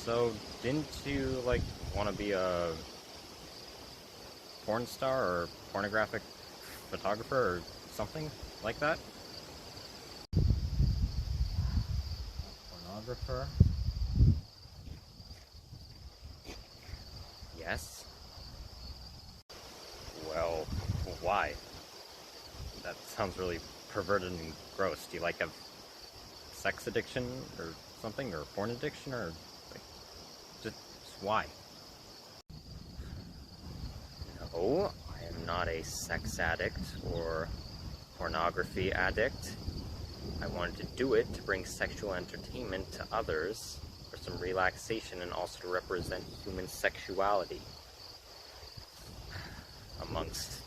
So, didn't you, like, want to be a porn star or pornographic photographer or something like that? Pornographer? Yes? Well, why? That sounds really perverted and gross. Do you, like, have sex addiction or something? Or porn addiction? Or, like, just why? No, I am not a sex addict or pornography addict. I wanted to do it to bring sexual entertainment to others for some relaxation and also to represent human sexuality. Amongst,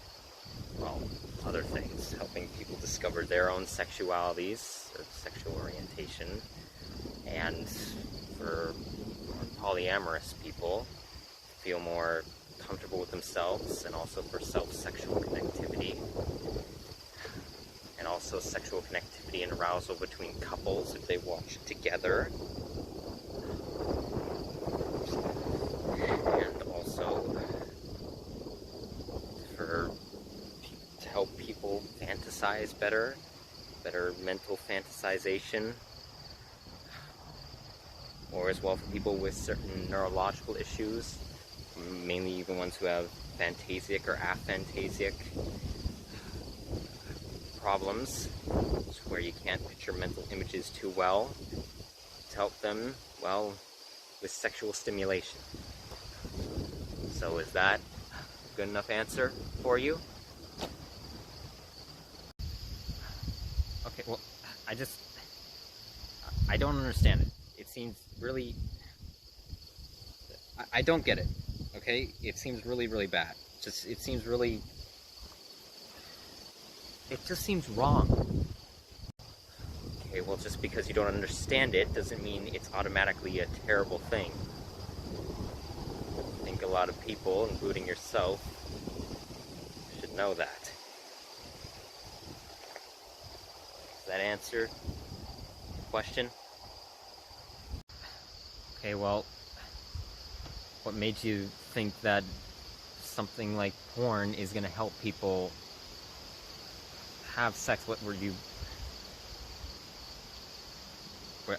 well, other things, helping people discover their own sexualities or sexual orientation, and for polyamorous people to feel more comfortable with themselves, and also for self-sexual connectivity, and also sexual connectivity and arousal between couples if they watch together, and also to help people fantasize better mental fantasization, or as well for people with certain neurological issues, mainly the ones who have phantasic or aphantasic problems, where you can't picture mental images too well, to help them, well, with sexual stimulation. So is that a good enough answer for you? Okay, well, I don't understand it. It seems really... I don't get it, okay? It seems really, really bad. It seems really... It just seems wrong. Okay, well, just because you don't understand it doesn't mean it's automatically a terrible thing. I think a lot of people, including yourself, should know that. Does that answer the question? Okay, well, what made you think that something like porn is gonna help people have sex? What were you...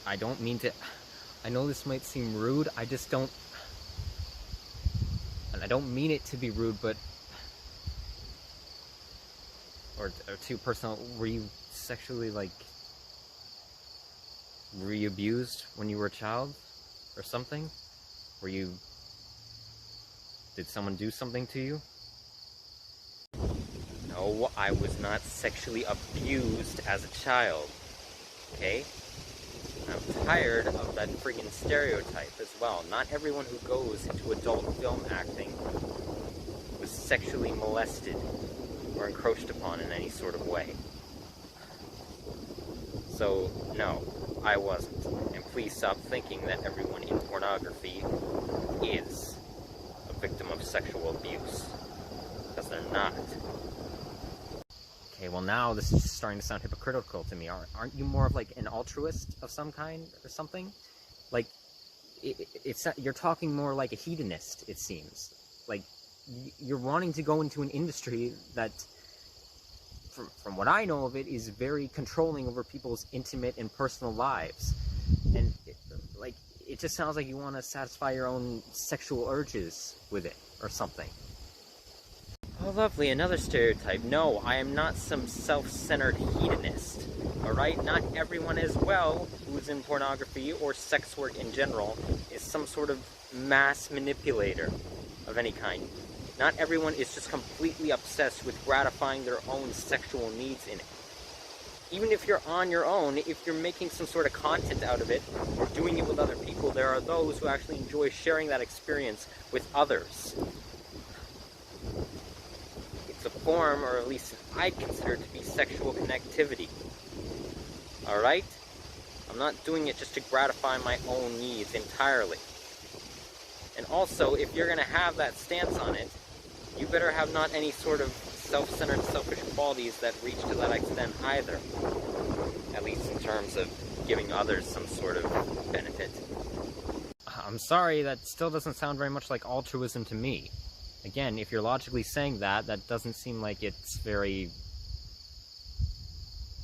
I don't mean to... I know this might seem rude, I just don't... And I don't mean it to be rude, but... Or too personal. Were you sexually, like... Were you abused when you were a child? Or something? Were you... Did someone do something to you? No, I was not sexually abused as a child. Okay? I'm tired of that friggin' stereotype as well. Not everyone who goes into adult film acting was sexually molested or encroached upon in any sort of way. So, no, I wasn't. And please stop thinking that everyone in pornography is a victim of sexual abuse. Because they're not. Okay, well now this is starting to sound hypocritical to me. Aren't you more of like an altruist of some kind or something? Like, you're talking more like a hedonist, it seems. Like, you're wanting to go into an industry that, from what I know of it, is very controlling over people's intimate and personal lives. And, it just sounds like you want to satisfy your own sexual urges with it, or something. Oh, lovely, another stereotype. No, I am not some self-centered hedonist, alright? Not everyone as well who's in pornography or sex work in general is some sort of mass manipulator of any kind. Not everyone is just completely obsessed with gratifying their own sexual needs in it. Even if you're on your own, if you're making some sort of content out of it, or doing it with other people, there are those who actually enjoy sharing that experience with others. It's a form, or at least I consider it to be sexual connectivity. Alright? I'm not doing it just to gratify my own needs entirely. And also, if you're gonna have that stance on it, you better have not any sort of self-centered, selfish qualities that reach to that extent either. At least in terms of giving others some sort of benefit. I'm sorry, that still doesn't sound very much like altruism to me. Again, if you're logically saying that, that doesn't seem like it's very...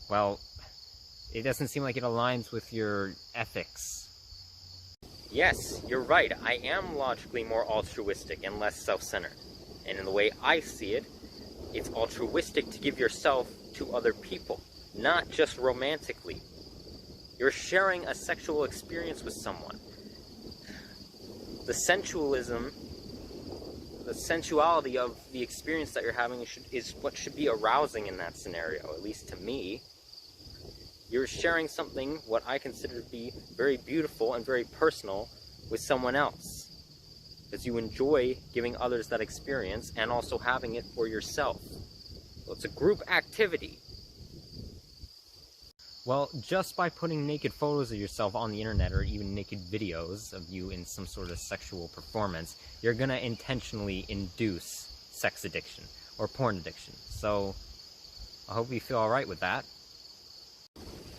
well, it doesn't seem like it aligns with your ethics. Yes, you're right, I am logically more altruistic and less self-centered. And in the way I see it, it's altruistic to give yourself to other people, not just romantically. You're sharing a sexual experience with someone. The sensuality of the experience that you're having is what should be arousing in that scenario, at least to me. You're sharing something, what I consider to be very beautiful and very personal, with someone else. Because you enjoy giving others that experience and also having it for yourself. So it's a group activity. Well, just by putting naked photos of yourself on the internet, or even naked videos of you in some sort of sexual performance, you're gonna intentionally induce sex addiction, or porn addiction. So, I hope you feel alright with that.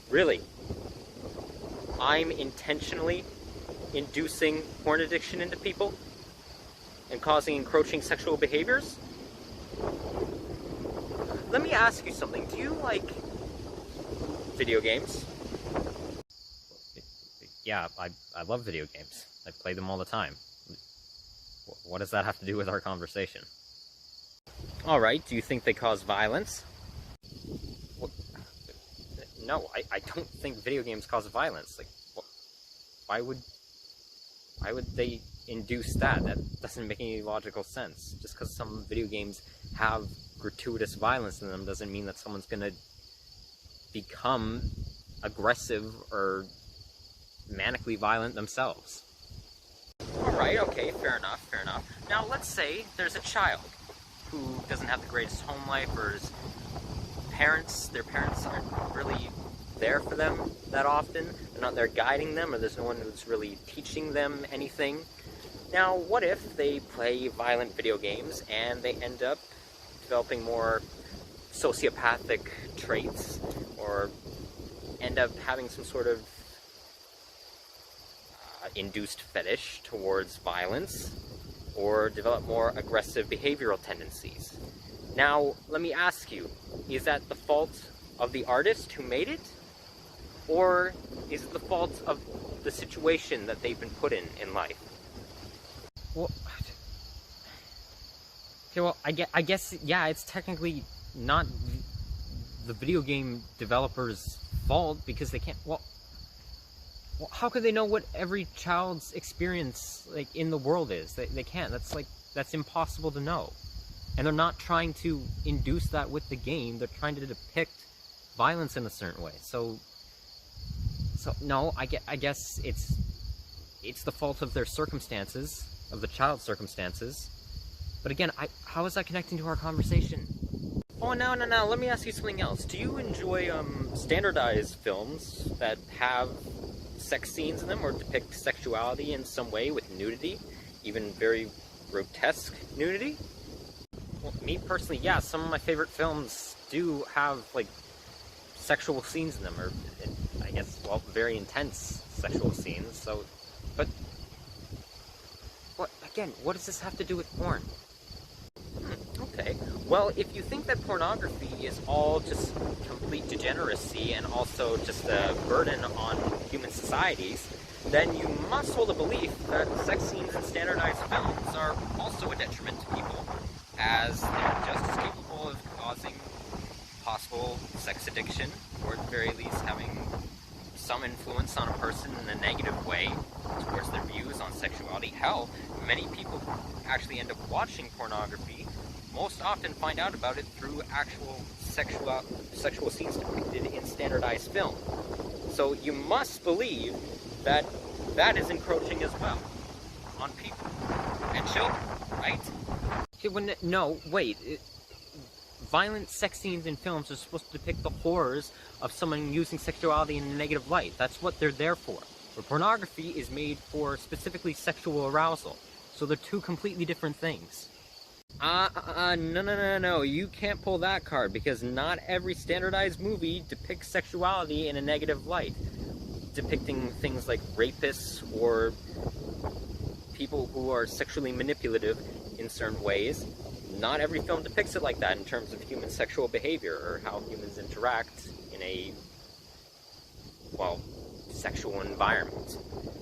Really? I'm intentionally inducing porn addiction into people? And causing encroaching sexual behaviors? Let me ask you something. Do you like video games? Yeah, I love video games. I play them all the time. What does that have to do with our conversation? Alright, do you think they cause violence? No, I don't think video games cause violence. Like, why would they induce that? That doesn't make any logical sense. Just because some video games have gratuitous violence in them doesn't mean that someone's gonna become aggressive or manically violent themselves. Alright, okay, fair enough, fair enough. Now, let's say there's a child who doesn't have the greatest home life, or their parents aren't really there for them that often. They're not there guiding them, or there's no one who's really teaching them anything. Now, what if they play violent video games and they end up developing more sociopathic traits, or end up having some sort of induced fetish towards violence, or develop more aggressive behavioral tendencies? Now, let me ask you, is that the fault of the artist who made it? Or is it the fault of the situation that they've been put in life? Well, okay, well, I guess, yeah, it's technically not the video game developer's fault, because they can't, well, how could they know what every child's experience, like, in the world is? They can't. That's impossible to know. And they're not trying to induce that with the game. They're trying to depict violence in a certain way. So no, I guess it's the fault of their circumstances, of the child's circumstances. But again, how is that connecting to our conversation? Oh, no, let me ask you something else. Do you enjoy standardized films that have sex scenes in them, or depict sexuality in some way with nudity, even very grotesque nudity? Well, me personally, yeah, some of my favorite films do have, like, sexual scenes in them, or, I guess, well, very intense sexual scenes, so, but, what does this have to do with porn? Okay, well, if you think that pornography is all just complete degeneracy and also just a burden on human societies, then you must hold a belief that sex scenes in standardized films are also a detriment to people, as they're just as capable of causing possible sex addiction, or at the very least having some influence on a person in a negative way towards their views on sexuality. Hell, many people who actually end up watching pornography most often find out about it through actual sexual scenes depicted in standardized film. So you must believe that that is encroaching as well on people and children, right? Okay, no, wait. Violent sex scenes in films are supposed to depict the horrors of someone using sexuality in a negative light. That's what they're there for. But pornography is made for specifically sexual arousal. So they're two completely different things. No, you can't pull that card, because not every standardized movie depicts sexuality in a negative light. depicting things like rapists or people who are sexually manipulative in certain ways. Not every film depicts it like that in terms of human sexual behavior or how humans interact in a, well, sexual environment.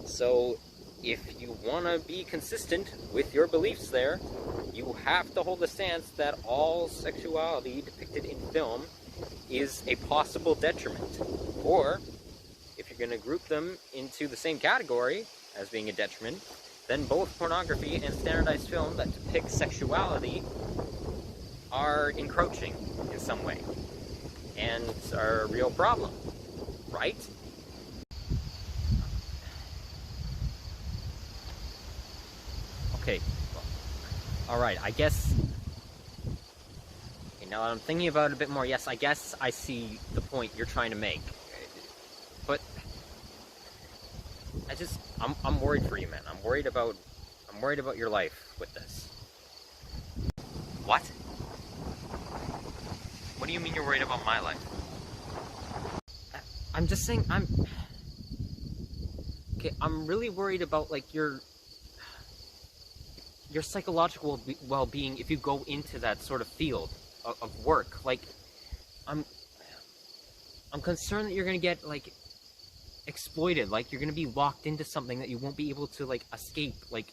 So if you want to be consistent with your beliefs there, you have to hold the stance that all sexuality depicted in film is a possible detriment. Or, if you're going to group them into the same category as being a detriment, then both pornography and standardized film that depict sexuality are encroaching in some way and are a real problem, right? Okay, alright, I guess, okay, now that I'm thinking about it a bit more, yes, I guess I see the point you're trying to make, but I'm worried for you, man. I'm worried about your life with this. What? What do you mean you're worried about my life? I'm just saying, okay, I'm really worried about, like, your psychological well-being if you go into that sort of field of work. Like, I'm concerned that you're gonna get, like, exploited, like you're gonna be locked into something that you won't be able to, like, escape, like,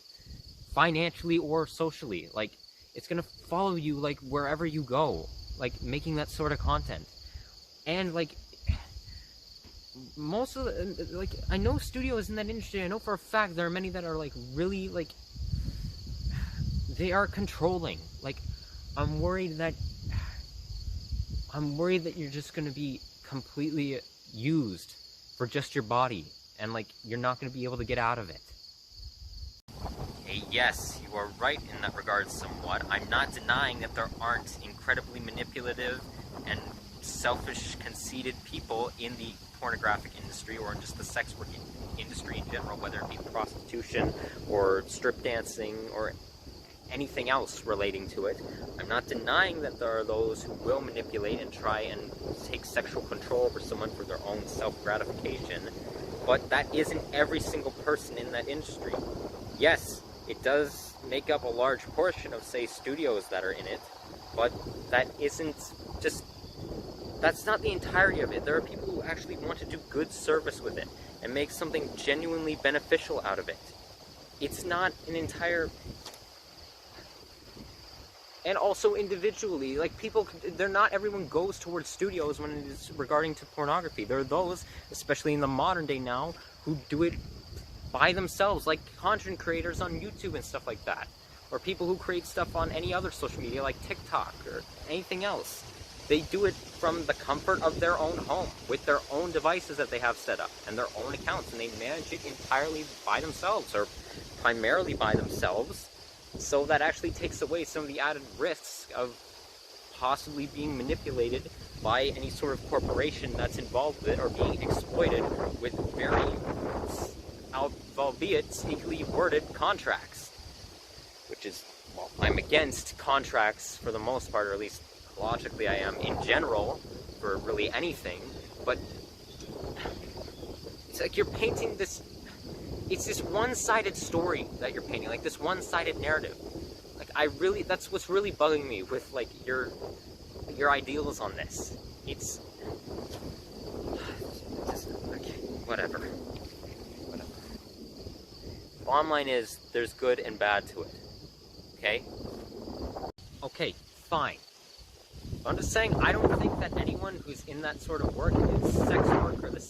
financially or socially. Like, it's gonna follow you, like, wherever you go, like, making that sort of content. And, like, most of the, like, I know studios in that industry, I know for a fact there are many that are, like, really, like, they are controlling. Like, I'm worried that you're just gonna be completely used for just your body, and, like, you're not gonna be able to get out of it. Okay, yes, you are right in that regard somewhat. I'm not denying that there aren't incredibly manipulative and selfish, conceited people in the pornographic industry, or in just the sex work industry in general, whether it be prostitution or strip dancing or anything else relating to it. I'm not denying that there are those who will manipulate and try and take sexual control over someone for their own self-gratification, but that isn't every single person in that industry. Yes, it does make up a large portion of, say, studios that are in it, but that isn't just, that's not the entirety of it. There are people who actually want to do good service with it and make something genuinely beneficial out of it. It's not an entire... And also individually, like, people, not everyone goes towards studios when it is regarding to pornography. There are those, especially in the modern day now, who do it by themselves, like content creators on YouTube and stuff like that. Or people who create stuff on any other social media, like TikTok or anything else. They do it from the comfort of their own home, with their own devices that they have set up, and their own accounts, and they manage it entirely by themselves, or primarily by themselves. So that actually takes away some of the added risks of possibly being manipulated by any sort of corporation that's involved with it, or being exploited with very, albeit sneakily worded, contracts. Which is, well, I'm against contracts for the most part, or at least logically I am in general, for really anything, but it's like you're painting this... It's this one-sided story that you're painting, like this one-sided narrative. Like, that's what's really bugging me with, like, your ideals on this. It's just, okay, whatever. Bottom line is, there's good and bad to it. Okay? Okay, fine. But I'm just saying, I don't think that anyone who's in that sort of work is sex work, or the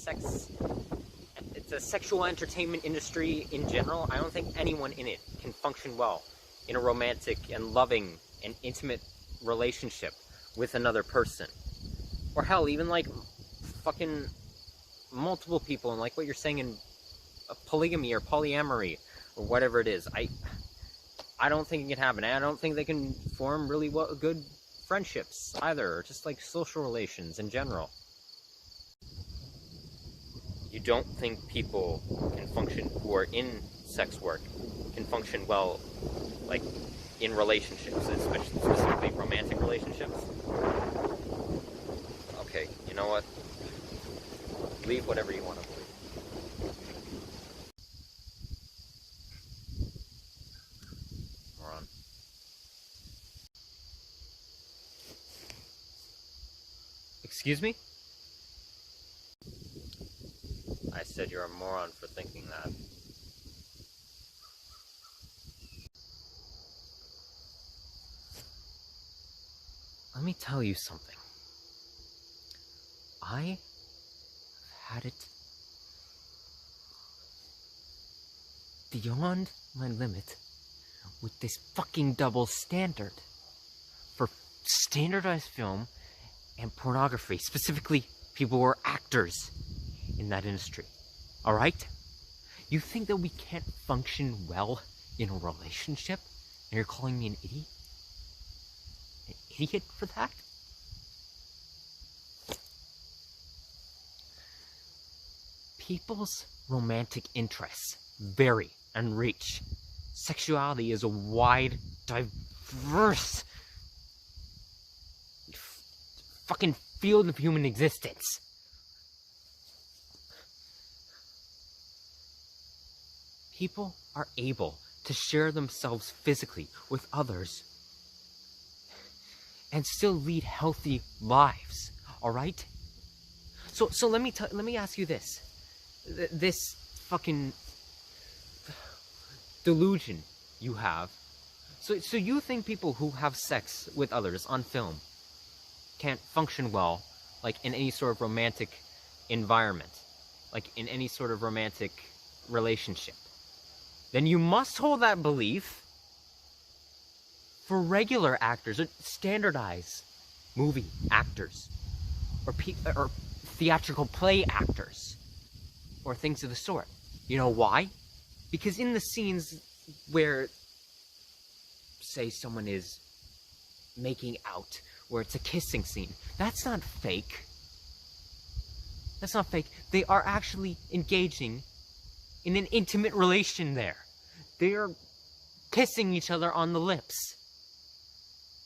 sexual entertainment industry in general. I don't think anyone in it can function well in a romantic and loving and intimate relationship with another person. Or hell, even like fucking multiple people, and like what you're saying in polygamy or polyamory or whatever it is. I don't think it can happen. I don't think they can form really good friendships either, or just like social relations in general. You don't think people can function, who are in sex work, can function well, like, in relationships, especially specifically romantic relationships? Okay, you know what? Believe whatever you want to believe. Excuse me? I said you're a moron for thinking that. Let me tell you something. I have had it beyond my limit with this fucking double standard for standardized film and pornography, specifically people who are actors in that industry. Alright? You think that we can't function well in a relationship? And you're calling me an idiot? An idiot for that? People's romantic interests vary and reach. Sexuality is a wide, diverse fucking field of human existence. People are able to share themselves physically with others and still lead healthy lives, all right? So let me ask you this. This fucking delusion you have. So you think people who have sex with others on film can't function well, like in any sort of romantic environment, like in any sort of romantic relationship? Then you must hold that belief for regular actors, or standardized movie actors, or theatrical play actors, or things of the sort. You know why? Because in the scenes where, say, someone is making out, where it's a kissing scene, that's not fake. That's not fake. They are actually engaging in an intimate relation there. They are kissing each other on the lips.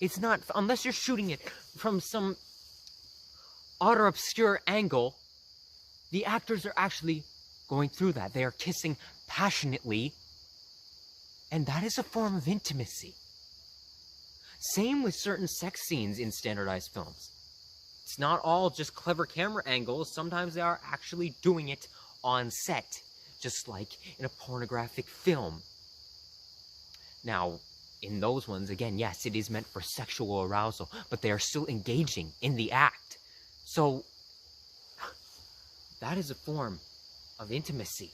It's not, unless you're shooting it from some utter obscure angle, the actors are actually going through that. They are kissing passionately, and that is a form of intimacy. Same with certain sex scenes in standardized films. It's not all just clever camera angles. Sometimes they are actually doing it on set, just like in a pornographic film. Now, in those ones, again, yes, it is meant for sexual arousal, but they are still engaging in the act. So, that is a form of intimacy.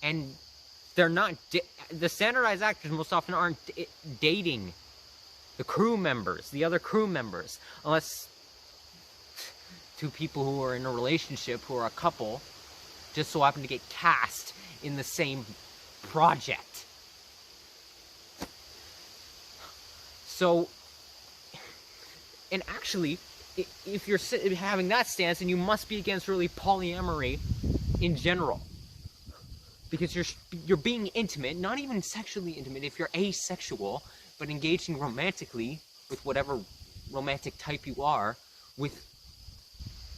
And they're not, the standardized actors most often aren't dating the crew members, the other crew members, unless two people who are in a relationship, who are a couple, just so happen to get cast in the same project. So, and actually, if you're having that stance, then you must be against really polyamory in general. Because you're being intimate, not even sexually intimate, if you're asexual, but engaging romantically with whatever romantic type you are, with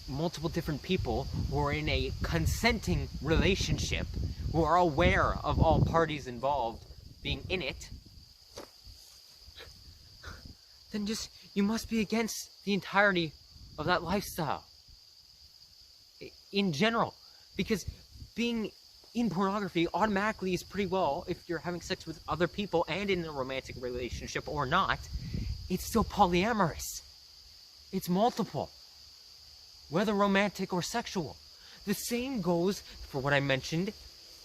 multiple different people who are in a consenting relationship, who are aware of all parties involved being in it, then just, you must be against the entirety of that lifestyle. In general. Because being in pornography automatically is pretty well, if you're having sex with other people and in a romantic relationship or not, it's still polyamorous. It's multiple. Whether romantic or sexual. The same goes, for what I mentioned,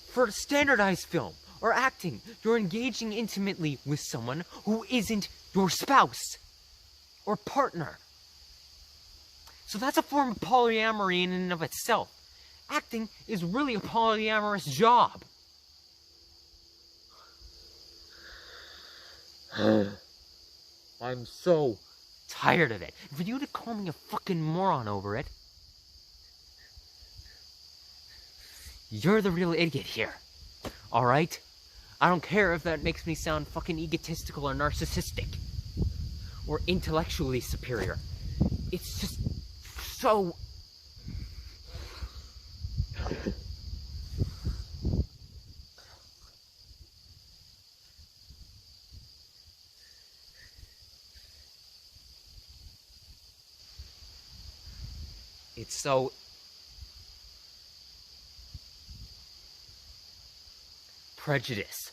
for standardized film or acting. You're engaging intimately with someone who isn't your spouse or partner. So that's a form of polyamory in and of itself. Acting is really a polyamorous job. I'm so tired of it. For you to call me a fucking moron over it, you're the real idiot here. Alright? I don't care if that makes me sound fucking egotistical or narcissistic. Or intellectually superior. It's just so... So prejudice.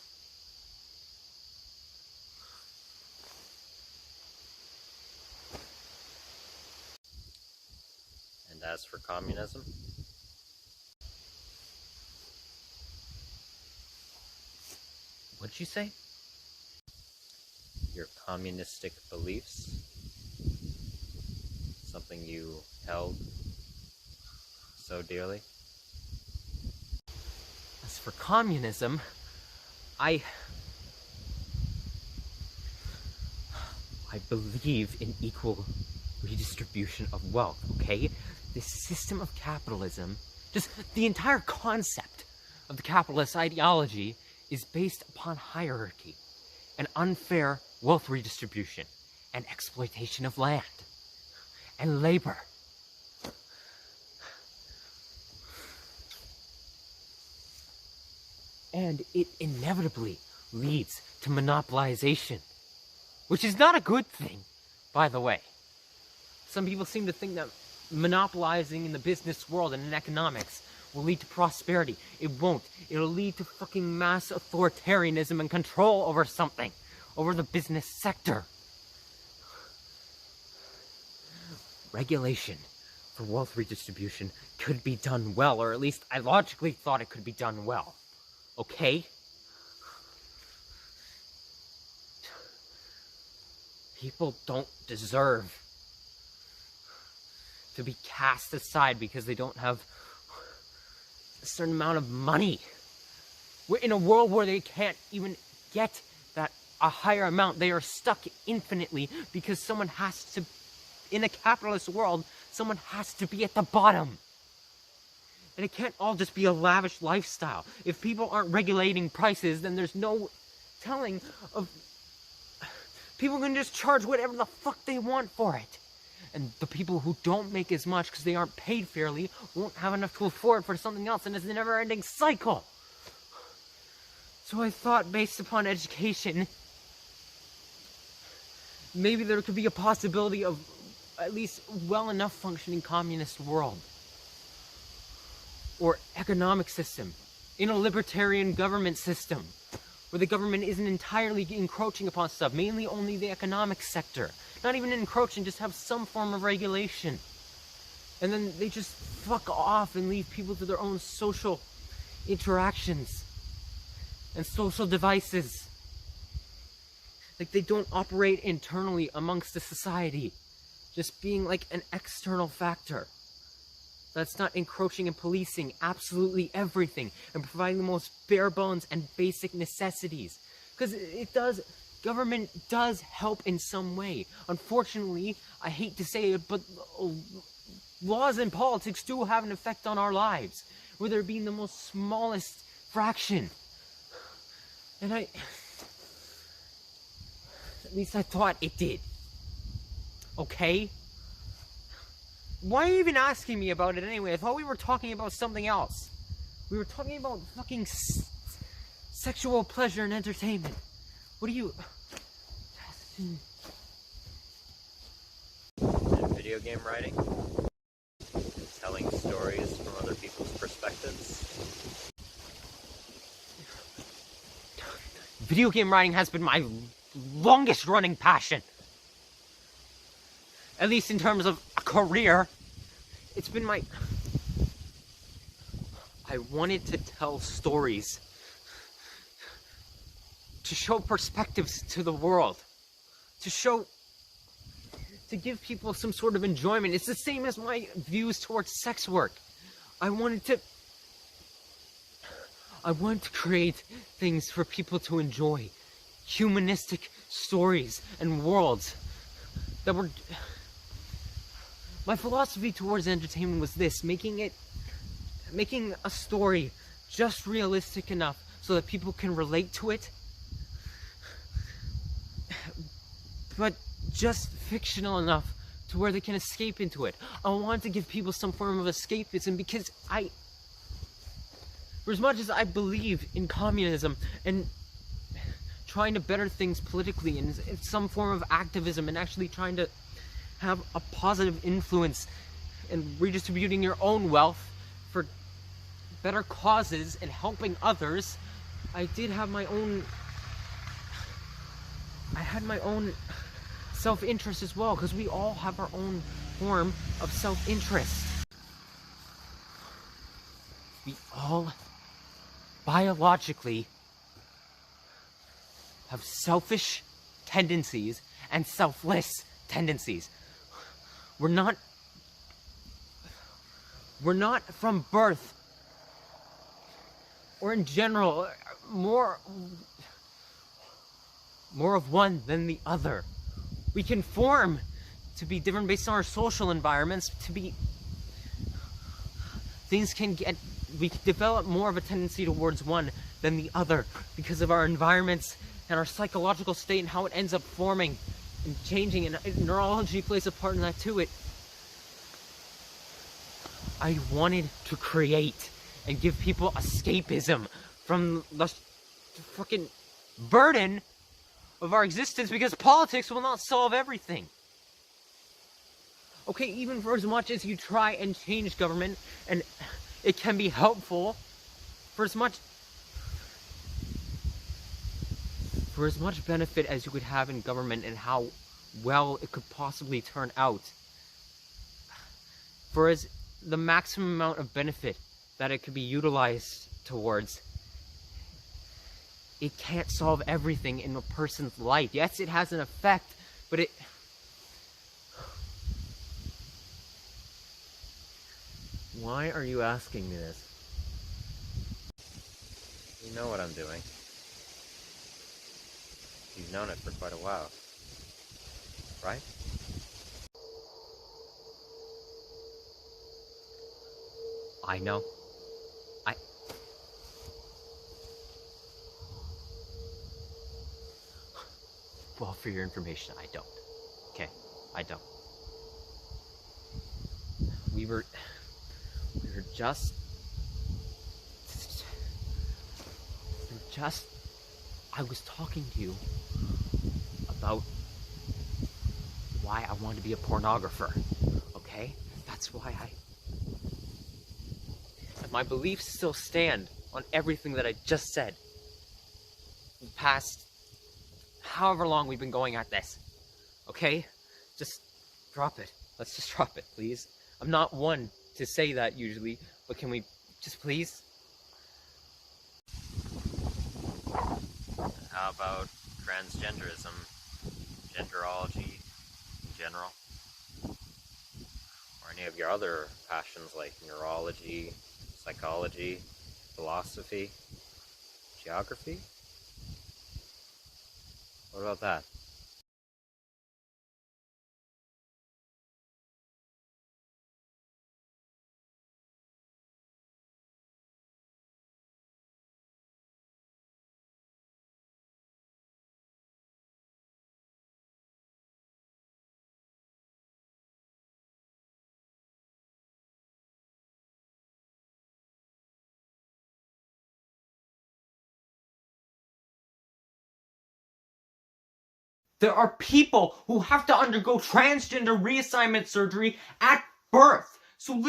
And as for communism, what'd you say? Your communistic beliefs? Something you held so dearly? As for communism, I believe in equal redistribution of wealth, okay? This system of capitalism, just the entire concept of the capitalist ideology is based upon hierarchy and unfair wealth redistribution and exploitation of land and labor. And it inevitably leads to monopolization, which is not a good thing, by the way. Some people seem to think that monopolizing in the business world and in economics will lead to prosperity. It won't. It'll lead to fucking mass authoritarianism and control over something, over the business sector. Regulation for wealth redistribution could be done well, or at least I logically thought it could be done well. Okay? People don't deserve to be cast aside because they don't have a certain amount of money. We're in a world where they can't even get that a higher amount. They are stuck infinitely because someone has to, in a capitalist world, someone has to be at the bottom. And it can't all just be a lavish lifestyle. If people aren't regulating prices, then there's no telling of... People can just charge whatever the fuck they want for it. And the people who don't make as much because they aren't paid fairly won't have enough to afford for something else, and it's a never-ending cycle. So I thought, based upon education, maybe there could be a possibility of at least well enough functioning communist world. Or economic system. In a libertarian government system. Where the government isn't entirely encroaching upon stuff. Mainly only the economic sector. Not even encroaching, just have some form of regulation. And then they just fuck off and leave people to their own social interactions. And social devices. Like they don't operate internally amongst the society. Just being like an external factor. That's not encroaching and policing absolutely everything and providing the most bare bones and basic necessities. Because it does, government does help in some way. Unfortunately, I hate to say it, but laws and politics do have an effect on our lives. Whether it be in the most smallest fraction. And at least I thought it did. Okay? Why are you even asking me about it anyway? I thought we were talking about something else. We were talking about fucking sexual pleasure and entertainment. What are you... And video game writing? And telling stories from other people's perspectives? Video game writing has been my longest running passion. At least in terms of a career, it's been my... I wanted to tell stories. To show perspectives to the world. To give people some sort of enjoyment. It's the same as my views towards sex work. I wanted to create things for people to enjoy. Humanistic stories and worlds that were... My philosophy towards entertainment was this, making a story just realistic enough so that people can relate to it, but just fictional enough to where they can escape into it. I wanted to give people some form of escapism because for as much as I believe in communism and trying to better things politically and some form of activism and actually trying to have a positive influence and redistributing your own wealth for better causes and helping others, I did have my own... I had my own self-interest as well, because we all have our own form of self-interest. We all biologically have selfish tendencies and selfless tendencies. We're not from birth, or in general, more of one than the other. We can form to be different based on our social environments, we can develop more of a tendency towards one than the other because of our environments and our psychological state and how it ends up forming and changing, and neurology plays a part in that too. I wanted to create and give people escapism from the fucking burden of our existence, because politics will not solve everything. Okay, even for as much as you try and change government, and it can be helpful, for as much benefit as you could have in government and how well it could possibly turn out, for as the maximum amount of benefit that it could be utilized towards, it can't solve everything in a person's life. Yes, it has an effect, but it... Why are you asking me this? You know what I'm doing. You've known it for quite a while, right? I know. Well, for your information, I don't. Okay? I don't. We were just... I was talking to you about why I wanted to be a pornographer, okay? That's why and my beliefs still stand on everything that I just said. The past however long we've been going at this, okay? Just drop it. Let's just drop it, please. I'm not one to say that usually, but can we just please? How about transgenderism, genderology in general? Or any of your other passions like neurology, psychology, philosophy, geography? What about that? There are people who have to undergo transgender reassignment surgery at birth. So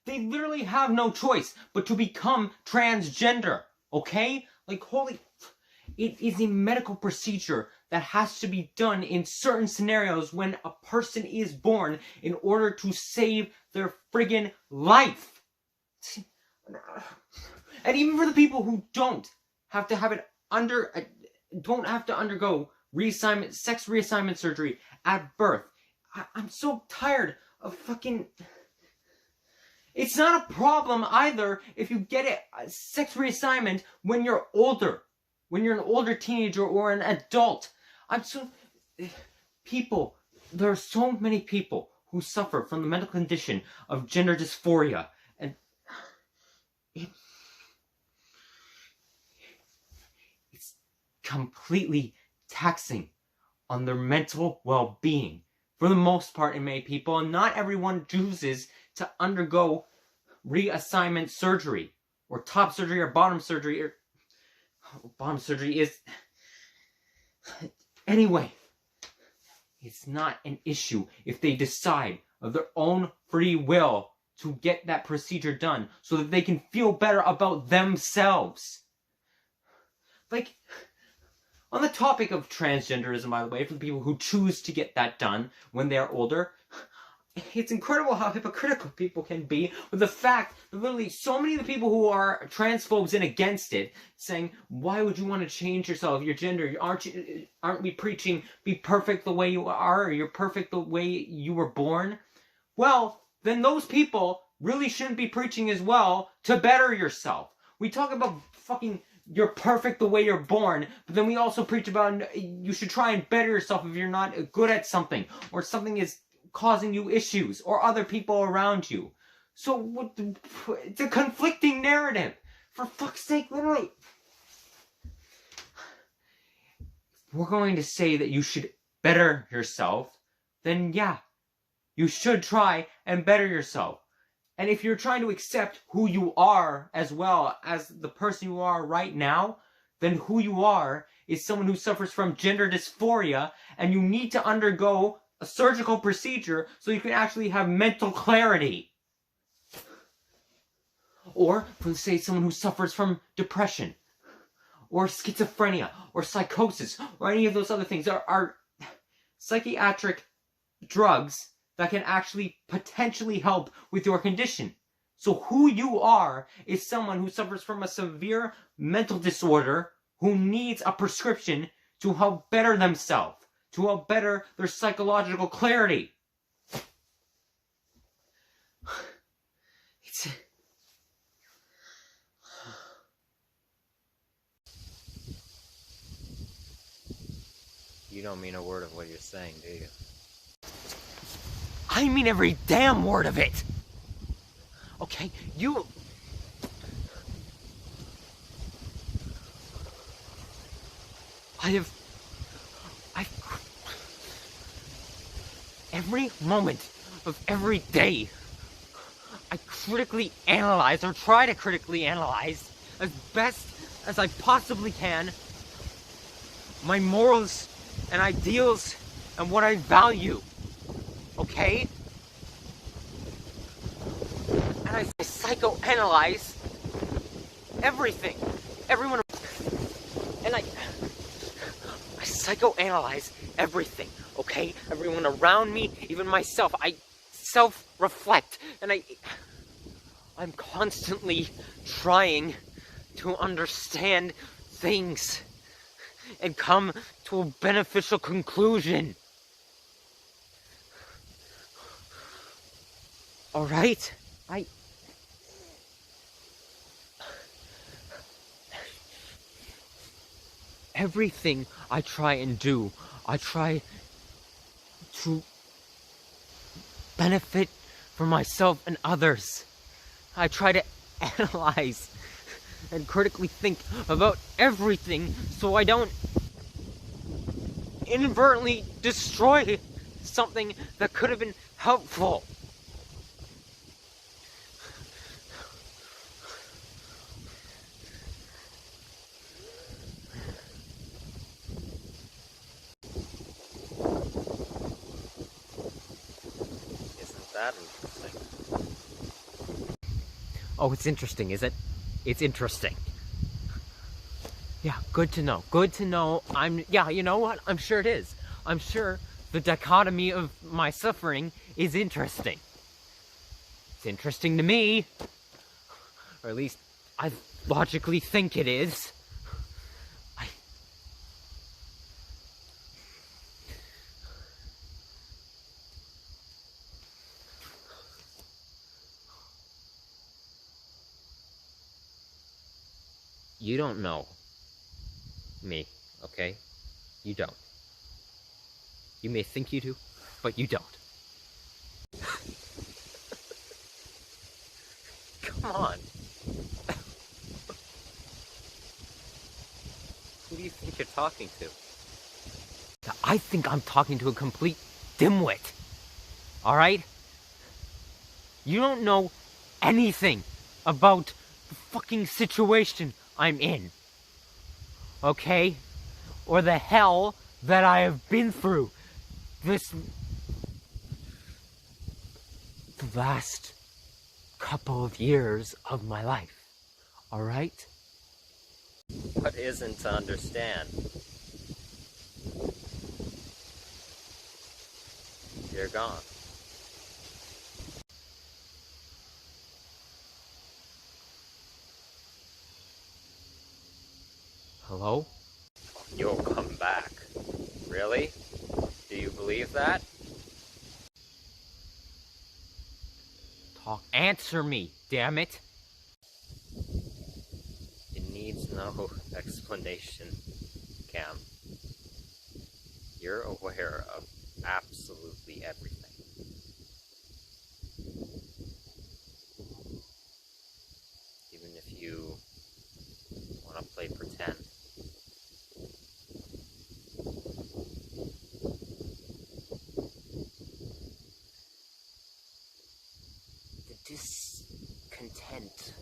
they literally have no choice but to become transgender, okay? Like, holy... It is a medical procedure that has to be done in certain scenarios when a person is born in order to save their friggin' life. And even for the people who don't have to have it don't have to undergo sex reassignment surgery at birth. I'm so tired of fucking... It's not a problem either if you get a sex reassignment when you're older. When you're an older teenager or an adult. There are so many people who suffer from the medical condition of gender dysphoria. And it's completely taxing on their mental well-being. For the most part, in many people, and not everyone chooses to undergo reassignment surgery, or top surgery, or bottom surgery, or... Bottom surgery is... Anyway, it's not an issue if they decide of their own free will to get that procedure done so that they can feel better about themselves. Like, on the topic of transgenderism, by the way, for the people who choose to get that done when they're older, it's incredible how hypocritical people can be with the fact that literally so many of the people who are transphobes and against it, saying, why would you want to change yourself, your gender? Aren't we preaching be perfect the way you are, or you're perfect the way you were born? Well, then those people really shouldn't be preaching as well to better yourself. We talk about fucking you're perfect the way you're born, but then we also preach about you should try and better yourself if you're not good at something, or something is causing you issues, or other people around you. So it's a conflicting narrative. For fuck's sake, literally. If we're going to say that you should better yourself, then yeah, you should try and better yourself. And if you're trying to accept who you are as well as the person you are right now, then who you are is someone who suffers from gender dysphoria, and you need to undergo a surgical procedure so you can actually have mental clarity. Or, for say, someone who suffers from depression, or schizophrenia, or psychosis, or any of those other things. There are psychiatric drugs that can actually potentially help with your condition. So who you are is someone who suffers from a severe mental disorder who needs a prescription to help better themselves, to help better their psychological clarity. You don't mean a word of what you're saying, do you? I mean every damn word of it! Okay, every moment of every day, I critically analyze, or try to critically analyze, as best as I possibly can, my morals and ideals and what I value. Okay? And I psychoanalyze everything. Everyone. And I psychoanalyze everything. Okay? Everyone around me, even myself. I self-reflect. And I'm constantly trying to understand things and come to a beneficial conclusion. Alright? Everything I try and do, I try to benefit for myself and others. I try to analyze and critically think about everything so I don't inadvertently destroy something that could have been helpful. Isn't that interesting? Oh, it's interesting, is it? It's interesting. Yeah, good to know. Good to know. Yeah, you know what? I'm sure it is. I'm sure the dichotomy of my suffering is interesting. It's interesting to me. Or at least I logically think it is. You don't know me, okay? You don't. You may think you do, but you don't. Come on. Who do you think you're talking to? I think I'm talking to a complete dimwit. Alright? You don't know anything about the fucking situation I'm in. Okay? Or the hell that I have been through. last couple of years of my life, all right? What isn't to understand? You're gone. Hello? You'll come back. Really? Do you believe that? Answer me, damn it! It needs no explanation, Cam. You're aware of absolutely everything. Even if you want to play pretend. The discontent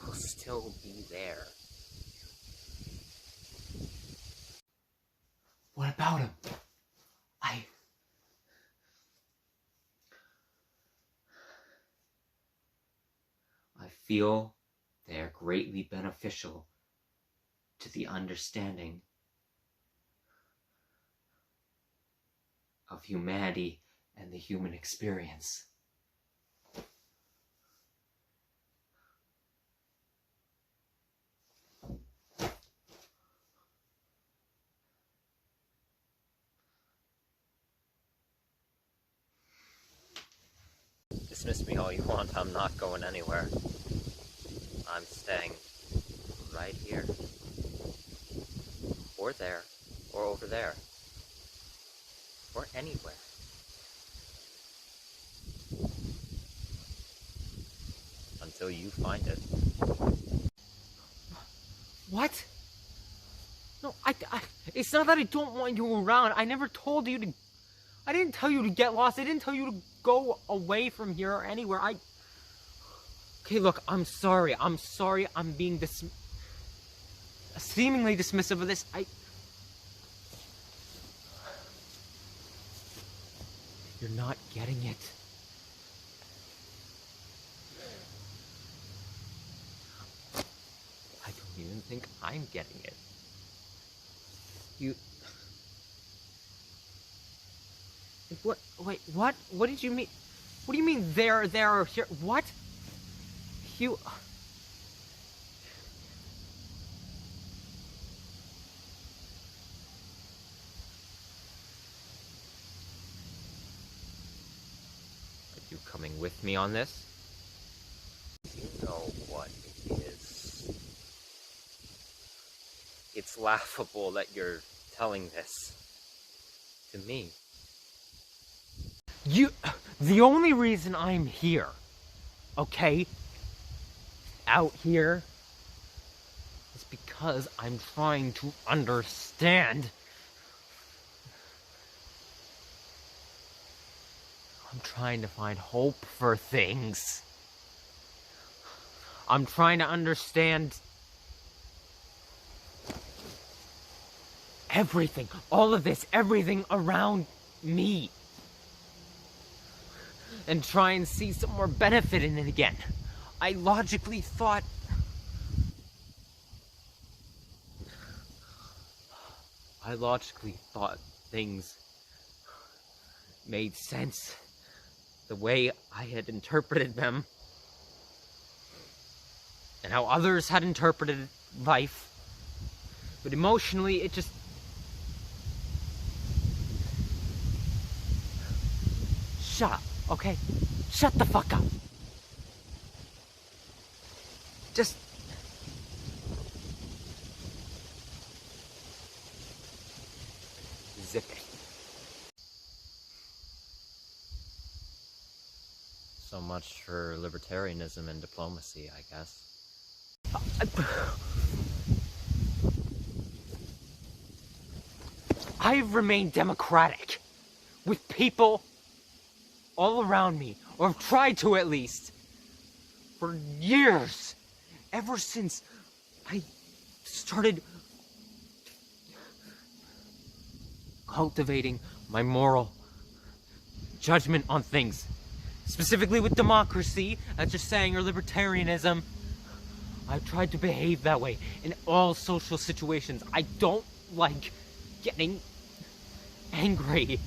will still be there. What about him? I feel they are greatly beneficial to the understanding of humanity and the human experience. Dismiss me all you want, I'm not going anywhere. I'm staying right here. Or there. Or over there. Or anywhere. Until you find it. What? No, it's not that I don't want you around. I never told you to... I didn't tell you to get lost. I didn't tell you to go away from here or anywhere. Okay, look, I'm sorry. I'm sorry I'm being seemingly dismissive of this. You're not getting it. I don't even think I'm getting it. What? Wait, what? What did you mean? What do you mean there, or here? What? You... Are you coming with me on this? You know what it is. It's laughable that you're telling this to me. The only reason I'm here, okay, out here, is because I'm trying to understand. I'm trying to find hope for things. I'm trying to understand everything, all of this, everything around me. And try and see some more benefit in it again. I logically thought... things made sense. The way I had interpreted them. And how others had interpreted life. But emotionally, it just... Shut up. Okay? Shut the fuck up. Just... zip it. So much for libertarianism and diplomacy, I guess. I've remained democratic with people all around me, or have tried to at least, for years, ever since I started cultivating my moral judgment on things specifically with democracy, as you're saying, or libertarianism. I've tried to behave that way in all social situations. I don't like getting angry.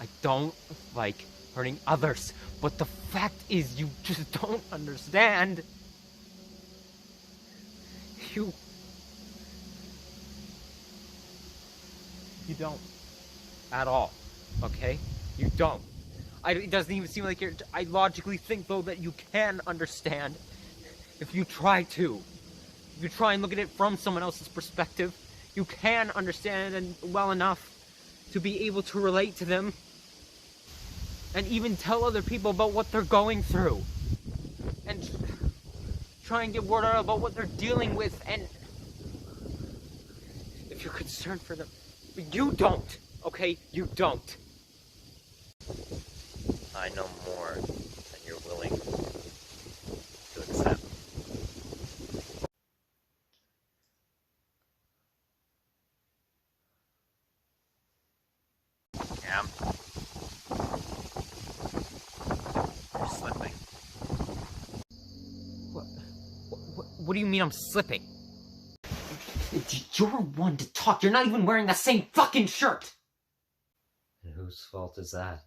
I don't like hurting others. But the fact is, you just don't understand. You don't. At all. Okay? You don't. It doesn't even seem like you're... I logically think, though, that you can understand. If you try to. If you try and look at it from someone else's perspective, you can understand it well enough to be able to relate to them. And even tell other people about what they're going through. And try and get word out about what they're dealing with. And if you're concerned for them. But you don't. Okay? You don't. I know more than you're willing to accept. Yeah. You're slipping. What do you mean I'm slipping? You're one to talk. You're not even wearing the same fucking shirt. And whose fault is that?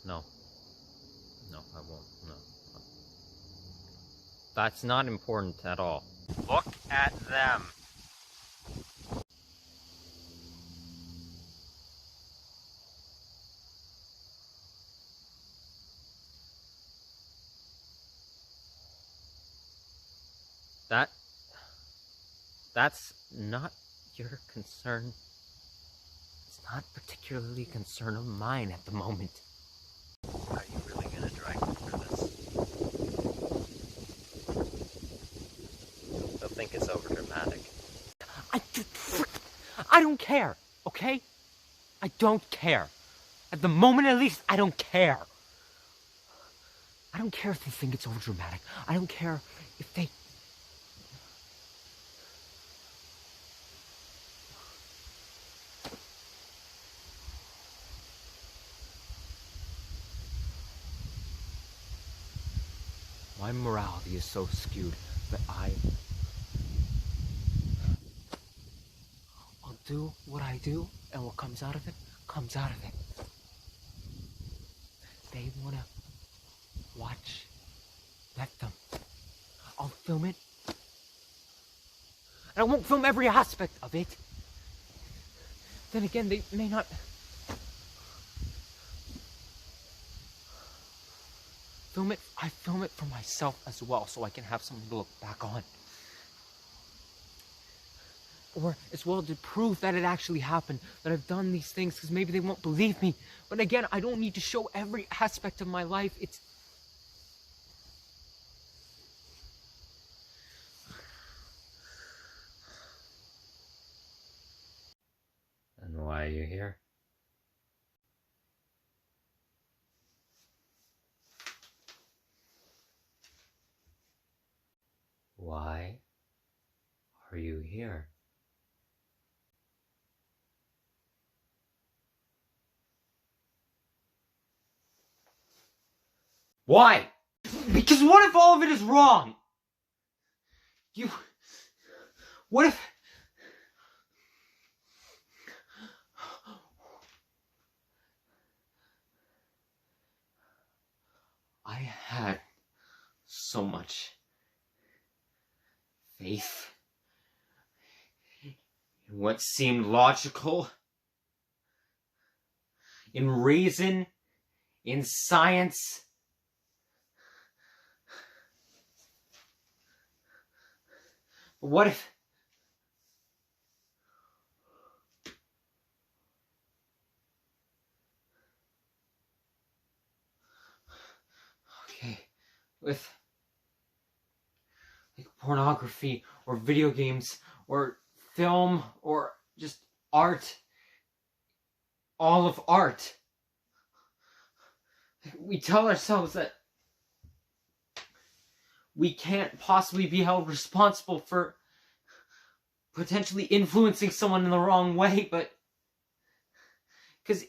No. No, I won't. No. That's not important at all. Look at them. That's not your concern. It's not particularly a concern of mine at the moment. Are you really gonna drag me through this? They'll think it's overdramatic. I don't care, okay? I don't care. At the moment, at least, I don't care. I don't care if they think it's overdramatic. I don't care if they... My morality is so skewed that I'll do what I do, and what comes out of it, comes out of it. They want to watch, let them. I'll film it. And I won't film every aspect of it. Then again, they may not... film it. I film it for myself as well, so I can have something to look back on. Or as well to prove that it actually happened, that I've done these things, because maybe they won't believe me. But again, I don't need to show every aspect of my life. It's... And why are you here? Why are you here? Why? Because what if all of it is wrong? What if... I had so much faith in what seemed logical, in reason, in science. What if... Okay. like pornography or video games or film or just art, all of art. We tell ourselves that we can't possibly be held responsible for potentially influencing someone in the wrong way, but because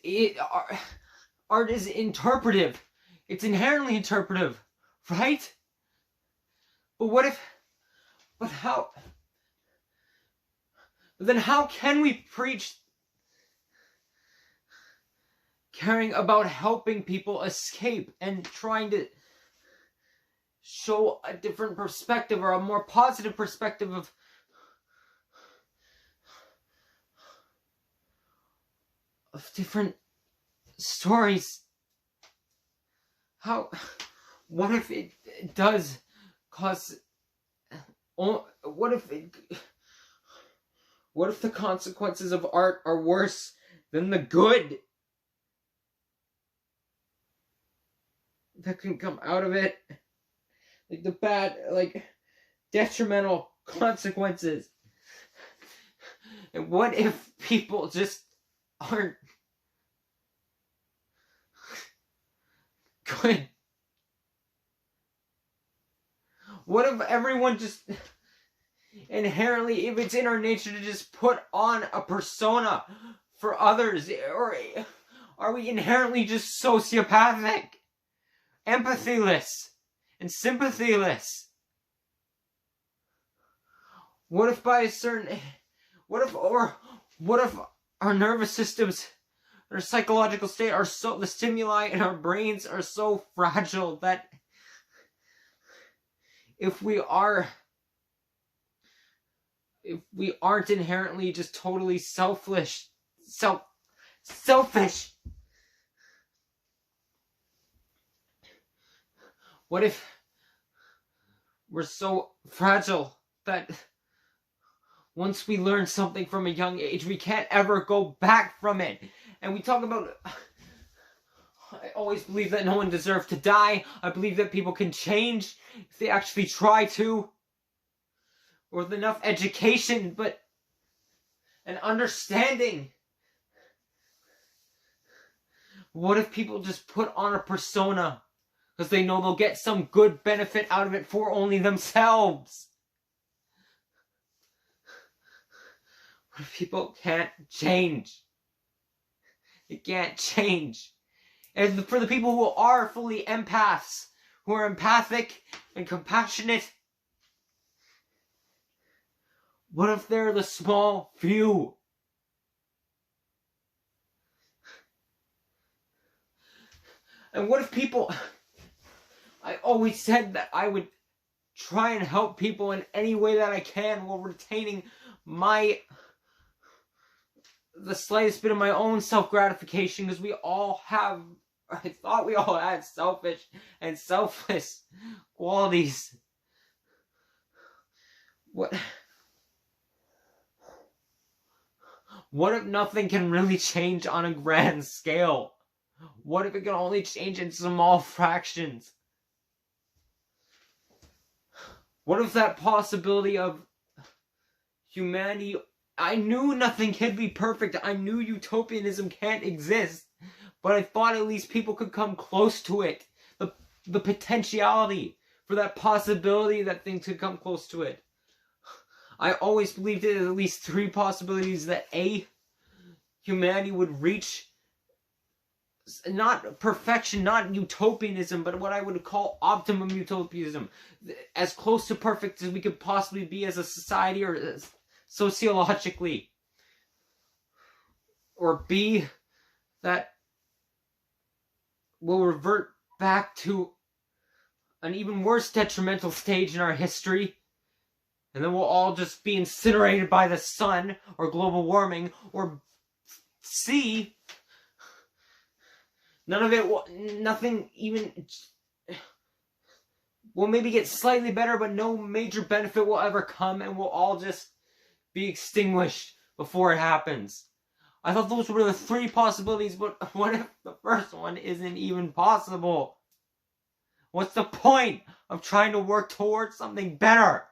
art is interpretive. It's inherently interpretive, right? But then how can we preach caring about helping people escape and trying to show a different perspective or a more positive perspective of different stories? What if it does cause, what if the consequences of art are worse than the good that can come out of it? Like the bad, like detrimental consequences. And what if people just aren't good? What if everyone just inherently, if it's in our nature to just put on a persona for others, or are we inherently just sociopathic, empathyless, and sympathyless? What if our nervous systems, our psychological state, the stimuli in our brains are so fragile that if we aren't inherently just totally selfish, what if we're so fragile that once we learn something from a young age, we can't ever go back from it? And we talk about, I always believe that no one deserves to die. I believe that people can change if they actually try to, or with enough education, and understanding. What if people just put on a persona because they know they'll get some good benefit out of it for only themselves? What if people can't change? They can't change. And for the people who are fully empaths, who are empathic and compassionate, what if they're the small few? And what if people... I always said that I would try and help people in any way that I can while retaining the slightest bit of my own self-gratification, because we all have... I thought we all had selfish and selfless qualities. What if nothing can really change on a grand scale? What if it can only change in small fractions? What if that possibility of humanity... I knew nothing can be perfect. I knew utopianism can't exist. But I thought at least people could come close to it. The potentiality for that possibility that things could come close to it. I always believed it at least 3 possibilities that A, humanity would reach not perfection, not utopianism, but what I would call optimum utopianism. As close to perfect as we could possibly be as a society or sociologically. Or B, that we'll revert back to an even worse detrimental stage in our history, and then we'll all just be incinerated by the sun or global warming. Or C, nothing even, we'll maybe get slightly better, but no major benefit will ever come, and we'll all just be extinguished before it happens. I thought those were the 3 possibilities, but what if the first one isn't even possible? What's the point of trying to work towards something better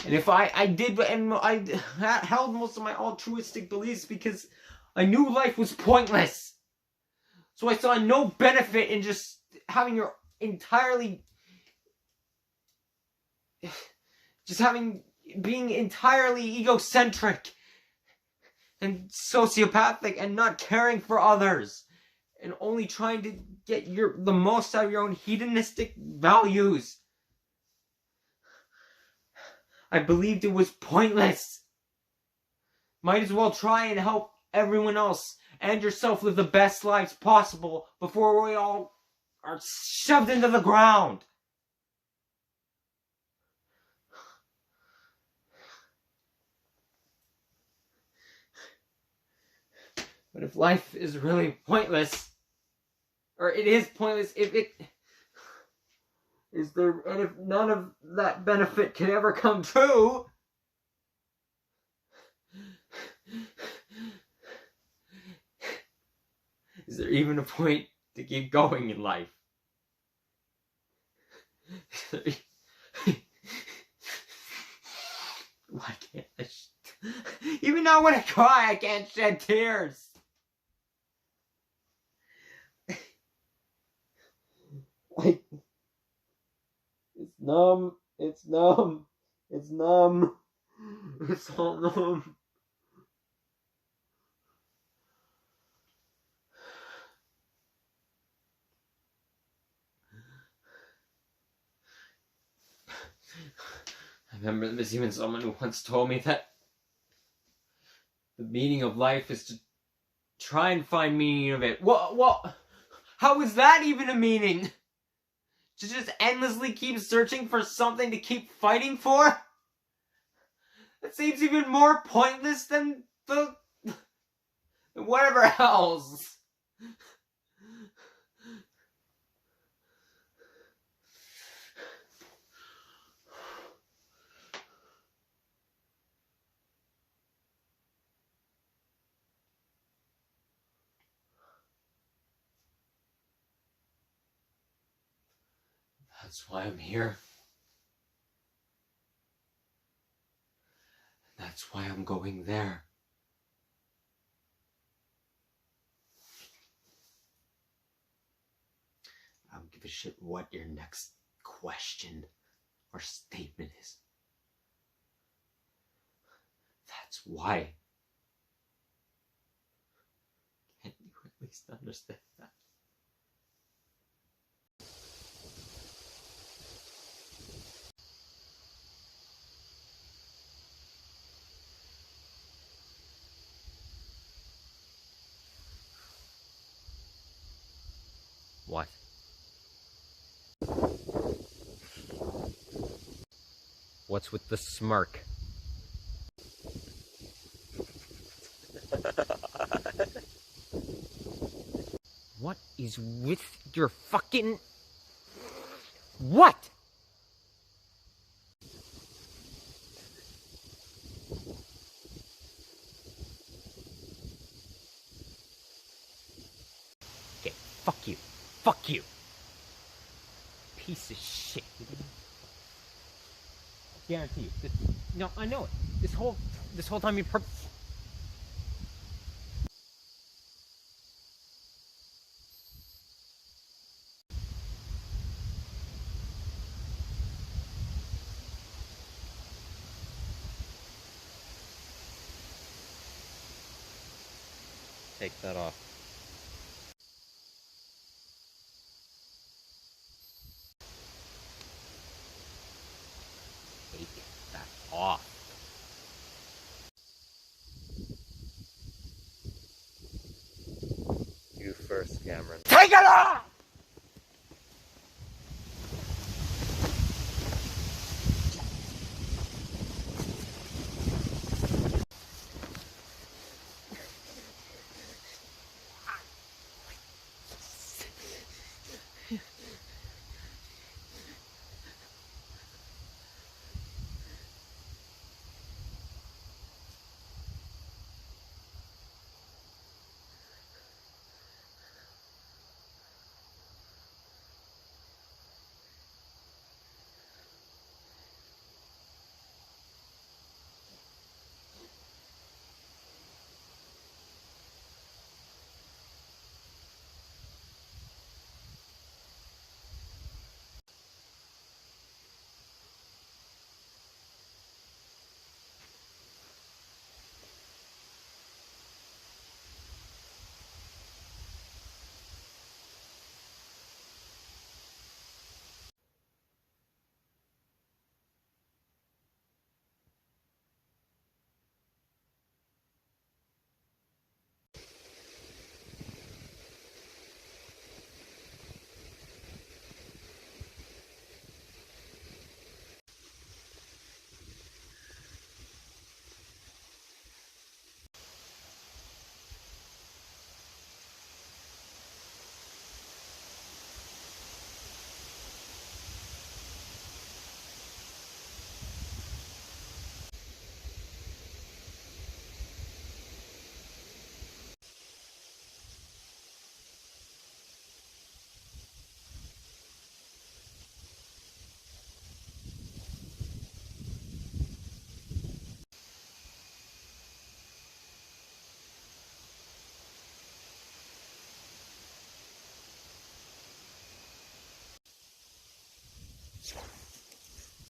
And if I did, and I held most of my altruistic beliefs because I knew life was pointless. So I saw no benefit in just having your being entirely egocentric and sociopathic and not caring for others and only trying to get the most out of your own hedonistic values. I believed it was pointless. Might as well try and help everyone else and yourself live the best lives possible before we all are shoved into the ground. But if life is really pointless, or it is pointless, and if none of that benefit can ever come true, is there even a point to keep going in life? Why can't I? Even now when I cry, I can't shed tears. Like, it's numb. It's numb. It's numb. It's all numb. I remember there's even someone who once told me that the meaning of life is to try and find meaning of it. What? How is that even a meaning? To just endlessly keep searching for something to keep fighting for? That seems even more pointless than whatever else. That's why I'm here. That's why I'm going there. I don't give a shit what your next question or statement is. That's why. Can't you at least understand that? What? What's with the smirk? What is with your fucking... What? Okay, fuck you. Fuck you. Piece of shit. Guarantee you. No, I know it. This whole time you take that off. Take that off. You first, Cameron. Take it off!